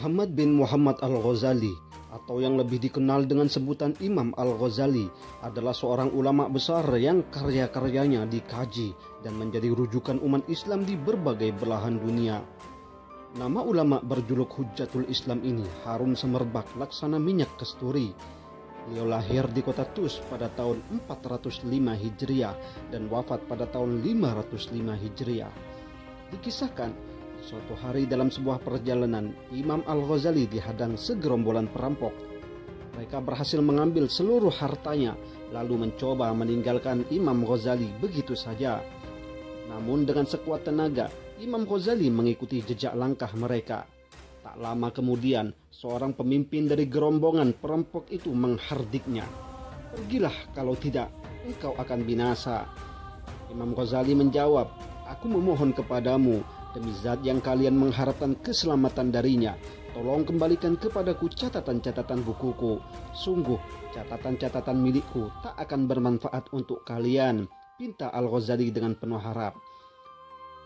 Muhammad bin Muhammad Al-Ghazali, atau yang lebih dikenal dengan sebutan Imam Al-Ghazali, adalah seorang ulama besar yang karya-karyanya dikaji dan menjadi rujukan umat Islam di berbagai belahan dunia. Nama ulama berjuluk Hujjatul Islam ini harum semerbak laksana minyak kasturi. Beliau lahir di kota Tus pada tahun 405 Hijriah dan wafat pada tahun 505 Hijriah. Dikisahkan, suatu hari dalam sebuah perjalanan, Imam Al-Ghazali dihadang segerombolan perampok. Mereka berhasil mengambil seluruh hartanya, lalu mencoba meninggalkan Imam Ghazali begitu saja. Namun dengan sekuat tenaga, Imam Ghazali mengikuti jejak langkah mereka. Tak lama kemudian, seorang pemimpin dari gerombongan perampok itu menghardiknya. "Pergilah, kalau tidak, engkau akan binasa." Imam Ghazali menjawab, "Aku memohon kepadamu, demi zat yang kalian mengharapkan keselamatan darinya, tolong kembalikan kepadaku catatan-catatan bukuku. Sungguh, catatan-catatan milikku tak akan bermanfaat untuk kalian," pinta Al-Ghazali dengan penuh harap.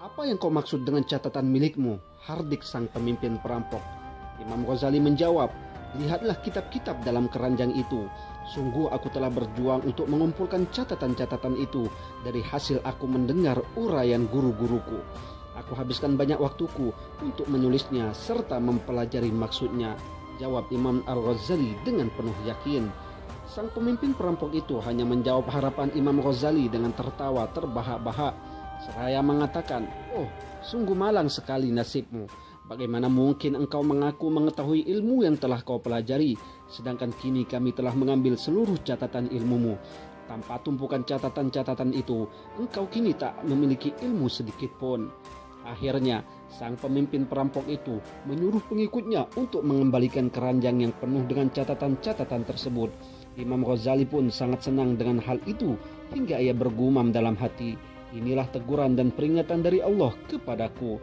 "Apa yang kau maksud dengan catatan milikmu?" hardik sang pemimpin perampok. Imam Ghazali menjawab, "Lihatlah kitab-kitab dalam keranjang itu. Sungguh aku telah berjuang untuk mengumpulkan catatan-catatan itu dari hasil aku mendengar uraian guru-guruku. Aku habiskan banyak waktuku untuk menulisnya serta mempelajari maksudnya," jawab Imam Al-Ghazali dengan penuh yakin. Sang pemimpin perampok itu hanya menjawab harapan Imam Ghazali dengan tertawa terbahak-bahak, seraya mengatakan, "Oh, sungguh malang sekali nasibmu. Bagaimana mungkin engkau mengaku mengetahui ilmu yang telah kau pelajari, sedangkan kini kami telah mengambil seluruh catatan ilmumu. Tanpa tumpukan catatan-catatan itu, engkau kini tak memiliki ilmu sedikit pun." Akhirnya, sang pemimpin perampok itu menyuruh pengikutnya untuk mengembalikan keranjang yang penuh dengan catatan-catatan tersebut. Imam Ghazali pun sangat senang dengan hal itu hingga ia bergumam dalam hati, "Inilah teguran dan peringatan dari Allah kepadaku."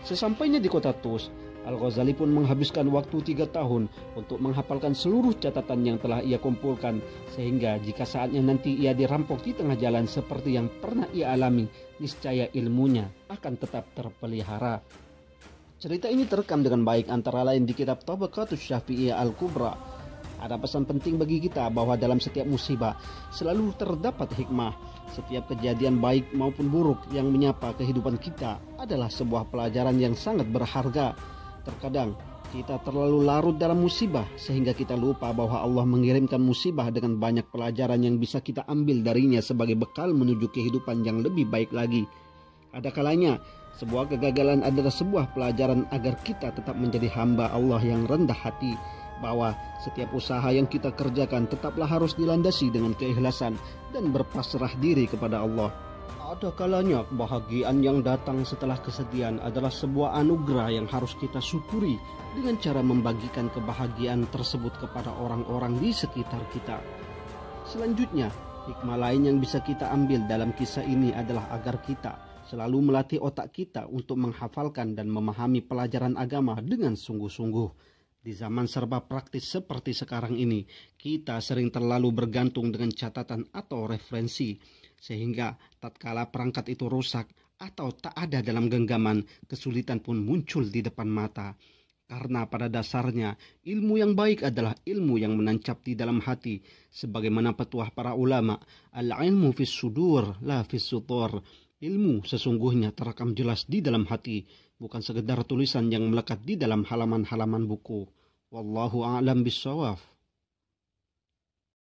Sesampainya di kota Tus, Al-Ghazali pun menghabiskan waktu 3 tahun untuk menghafalkan seluruh catatan yang telah ia kumpulkan, sehingga jika saatnya nanti ia dirampok di tengah jalan seperti yang pernah ia alami, niscaya ilmunya akan tetap terpelihara. Cerita ini terekam dengan baik antara lain di kitab Tabaqatus Syafi'iyah Al-Kubra. Ada pesan penting bagi kita bahwa dalam setiap musibah selalu terdapat hikmah. Setiap kejadian baik maupun buruk yang menyapa kehidupan kita adalah sebuah pelajaran yang sangat berharga. Terkadang kita terlalu larut dalam musibah sehingga kita lupa bahwa Allah mengirimkan musibah dengan banyak pelajaran yang bisa kita ambil darinya sebagai bekal menuju kehidupan yang lebih baik lagi. Ada kalanya sebuah kegagalan adalah sebuah pelajaran agar kita tetap menjadi hamba Allah yang rendah hati, bahwa setiap usaha yang kita kerjakan tetaplah harus dilandasi dengan keikhlasan dan berpasrah diri kepada Allah. Ada kalanya kebahagiaan yang datang setelah kesedihan adalah sebuah anugerah yang harus kita syukuri dengan cara membagikan kebahagiaan tersebut kepada orang-orang di sekitar kita. Selanjutnya, hikmah lain yang bisa kita ambil dalam kisah ini adalah agar kita selalu melatih otak kita untuk menghafalkan dan memahami pelajaran agama dengan sungguh-sungguh. Di zaman serba praktis seperti sekarang ini, kita sering terlalu bergantung dengan catatan atau referensi, sehingga tatkala perangkat itu rusak atau tak ada dalam genggaman, kesulitan pun muncul di depan mata. Karena pada dasarnya, ilmu yang baik adalah ilmu yang menancap di dalam hati, sebagaimana petuah para ulama, "Al-ilmu fis sudur, la fis sutur." Ilmu sesungguhnya terekam jelas di dalam hati, bukan sekedar tulisan yang melekat di dalam halaman-halaman buku. Wallahu a'lam bishawab.